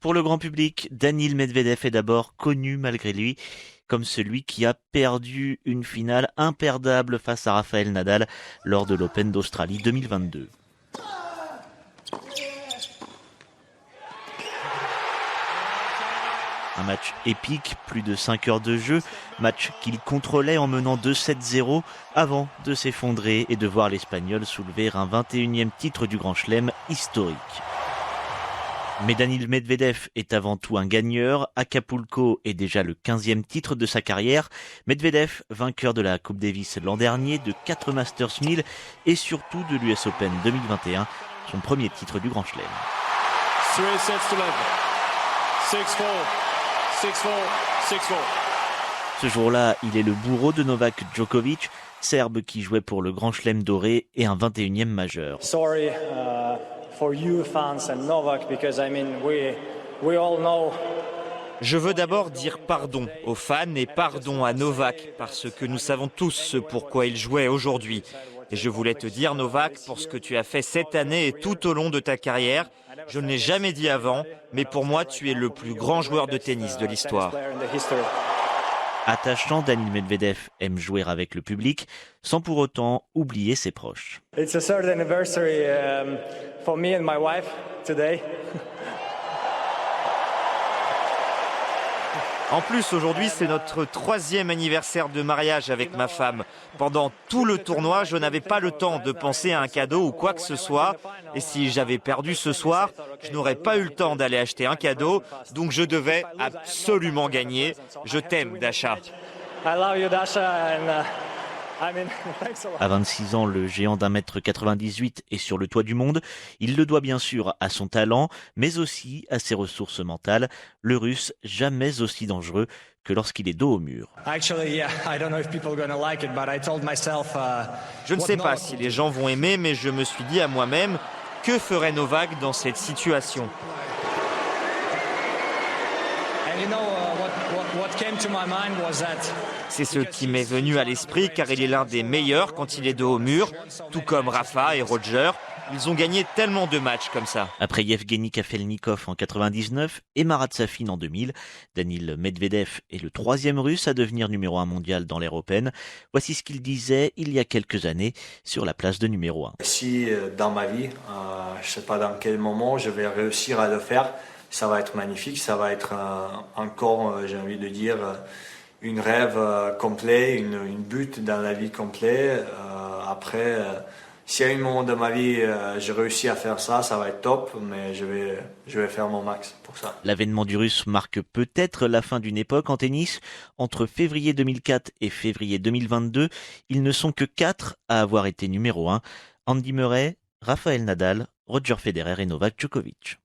Pour le grand public, Daniil Medvedev est d'abord connu malgré lui comme celui qui a perdu une finale imperdable face à Rafael Nadal lors de l'Open d'Australie 2022. Un match épique, plus de 5 heures de jeu, match qu'il contrôlait en menant 2-7-0 avant de s'effondrer et de voir l'Espagnol soulever un 21e titre du Grand Chelem historique. Mais Daniil Medvedev est avant tout un gagneur. Acapulco est déjà le 15e titre de sa carrière. Medvedev, vainqueur de la Coupe Davis l'an dernier, de 4 Masters 1000 et surtout de l'US Open 2021, son premier titre du Grand Chelem. 6-4, 6-4. Ce jour-là, il est le bourreau de Novak Djokovic, Serbe qui jouait pour le Grand Chelem doré et un 21e majeur. Sorry for you fans and Novak because we all know. Je veux d'abord dire pardon aux fans et pardon à Novak parce que nous savons tous ce pourquoi il jouait aujourd'hui. Et je voulais te dire Novak, pour ce que tu as fait cette année et tout au long de ta carrière, je ne l'ai jamais dit avant, mais pour moi tu es le plus grand joueur de tennis de l'histoire. Attachant, Daniil Medvedev aime jouer avec le public, sans pour autant oublier ses proches. It's a third anniversary for me and my wife today. En plus, aujourd'hui, c'est notre 3e anniversaire de mariage avec ma femme. Pendant tout le tournoi, je n'avais pas le temps de penser à un cadeau ou quoi que ce soit. Et si j'avais perdu ce soir, je n'aurais pas eu le temps d'aller acheter un cadeau. Donc je devais absolument gagner. Je t'aime, Dasha. I love you, Dasha. À 26 ans, le géant d'1m98 est sur le toit du monde. Il le doit bien sûr à son talent, mais aussi à ses ressources mentales. Le Russe, jamais aussi dangereux que lorsqu'il est dos au mur. Je ne sais pas si les gens vont aimer, mais je me suis dit à moi-même, que ferait Novak dans cette situation ? C'est ce qui m'est venu à l'esprit car il est l'un des meilleurs quand il est dos au mur, tout comme Rafa et Roger. Ils ont gagné tellement de matchs comme ça. Après Yevgeny Kafelnikov en 99 et Marat Safin en 2000, Daniil Medvedev est le 3e Russe à devenir numéro 1 mondial dans l'ère Open. Voici ce qu'il disait il y a quelques années sur la place de numéro 1. Si dans ma vie, je ne sais pas dans quel moment je vais réussir à le faire, ça va être magnifique, ça va être encore, j'ai envie de dire, une rêve complet, une but dans la vie complet. Après, si à un moment de ma vie, j'ai réussi à faire ça, ça va être top, mais je vais faire mon max pour ça. L'avènement du Russe marque peut-être la fin d'une époque en tennis. Entre février 2004 et février 2022, ils ne sont que 4 à avoir été numéro 1. Andy Murray, Rafael Nadal, Roger Federer et Novak Djokovic.